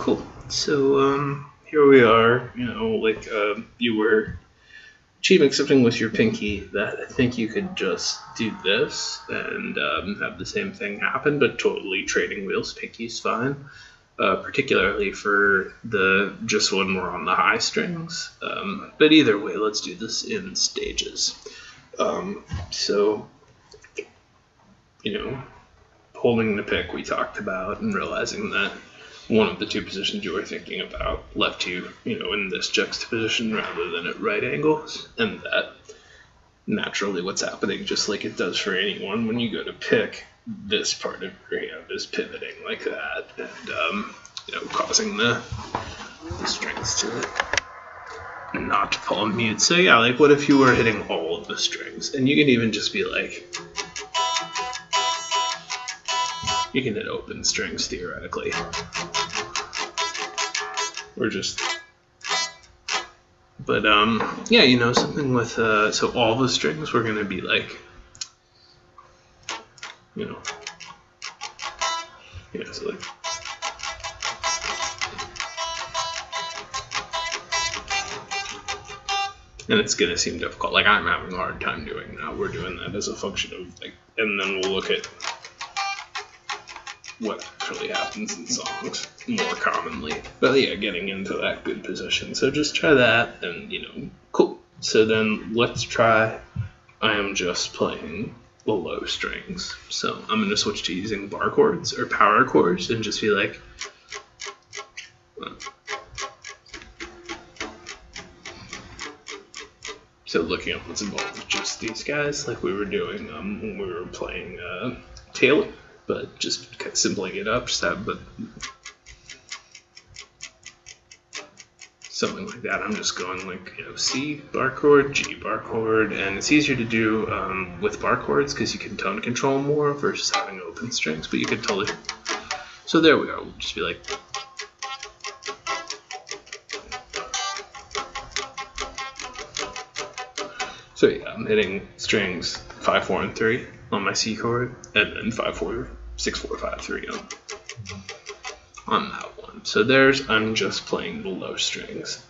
cool. So, here we are, you were achieving something with your pinky that I think you could just do this and have the same thing happen, but totally trading wheels pinky's fine. Particularly for the just when we're on the high strings. But either way, let's do this in stages. Holding the pick we talked about and realizing that one of the two positions you were thinking about left you, in this juxtaposition rather than at right angles, and that naturally what's happening, just like it does for anyone, when you go to pick, this part of your hand is pivoting like that, and causing the strings to not fall mute. So yeah, like what if you were hitting all of the strings, and you can even just be like, you can hit open strings theoretically, or just, but something with so all the strings we're gonna be like, so like, and it's gonna seem difficult. Like I'm having a hard time doing that. We're doing that as a function of like, and then we'll look at what actually happens in songs more commonly. But yeah, getting into that good position. So just try that, and cool. So then let's try. I am just playing the low strings. So I'm going to switch to using bar chords or power chords and just be like, so looking up what's involved with just these guys, like we were doing when we were playing Taylor, but just kind of simpling it up, just have but something like that. I'm just going like, C bar chord, G bar chord, and it's easier to do with bar chords because you can tone control more versus having open strings, but you could totally, so there we are. We'll just be like, so yeah, I'm hitting strings 5, 4, and 3 on my C chord, and then 5, 4, 6, 4, 5, 3 on that one. So I'm just playing the low strings.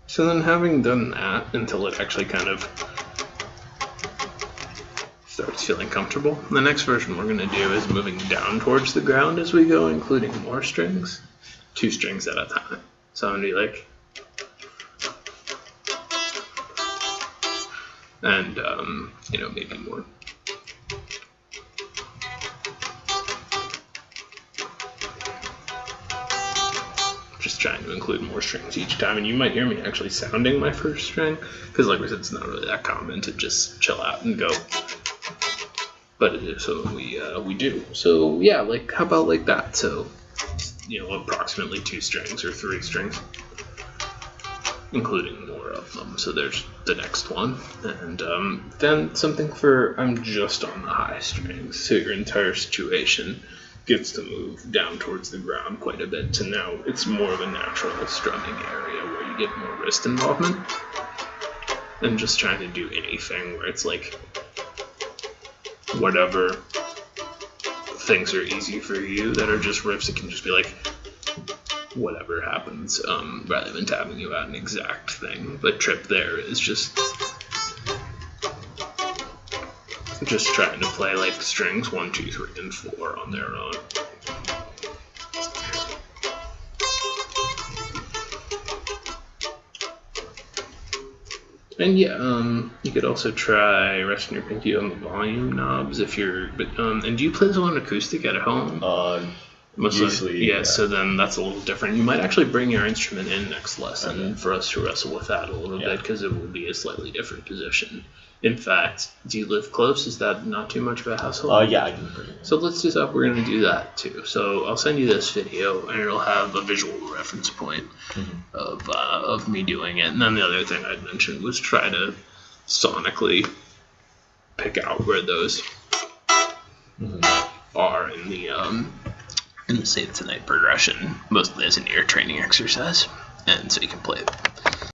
So then having done that until it actually kind of starts feeling comfortable, the next version we're going to do is moving down towards the ground as we go, including more strings, 2 strings at a time. So I'm going to be like, and maybe more. Just trying to include more strings each time, and you might hear me actually sounding my first string, because like we said, it's not really that common to just chill out and go, but it is something we do. So yeah, like how about like that? So approximately 2 strings or 3 strings, including more of them. So there's the next one, and then something for I'm just on the high strings, so your entire situation gets to move down towards the ground quite a bit, so now it's more of a natural strumming area where you get more wrist involvement, and just trying to do anything where it's like whatever things are easy for you that are just riffs, it can just be like whatever happens, rather than tapping you out an exact thing. But trip there is just trying to play like strings 1, 2, 3, and 4 on their own. And yeah, you could also try resting your pinky on the volume knobs if you're. And do you play this on acoustic at home? Usually, yeah. So then that's a little different. You might actually bring your instrument in next lesson for us to wrestle with that a little bit, because it will be a slightly different position. In fact, do you live close? Is that not too much of a hassle? Yeah, I can bring it in. So let's do that. We're going to do that too. So I'll send you this video, and it'll have a visual reference point of me doing it. And then the other thing I'd mentioned was try to sonically pick out where those are in the Save Tonight progression, mostly as an ear training exercise, and so you can play it.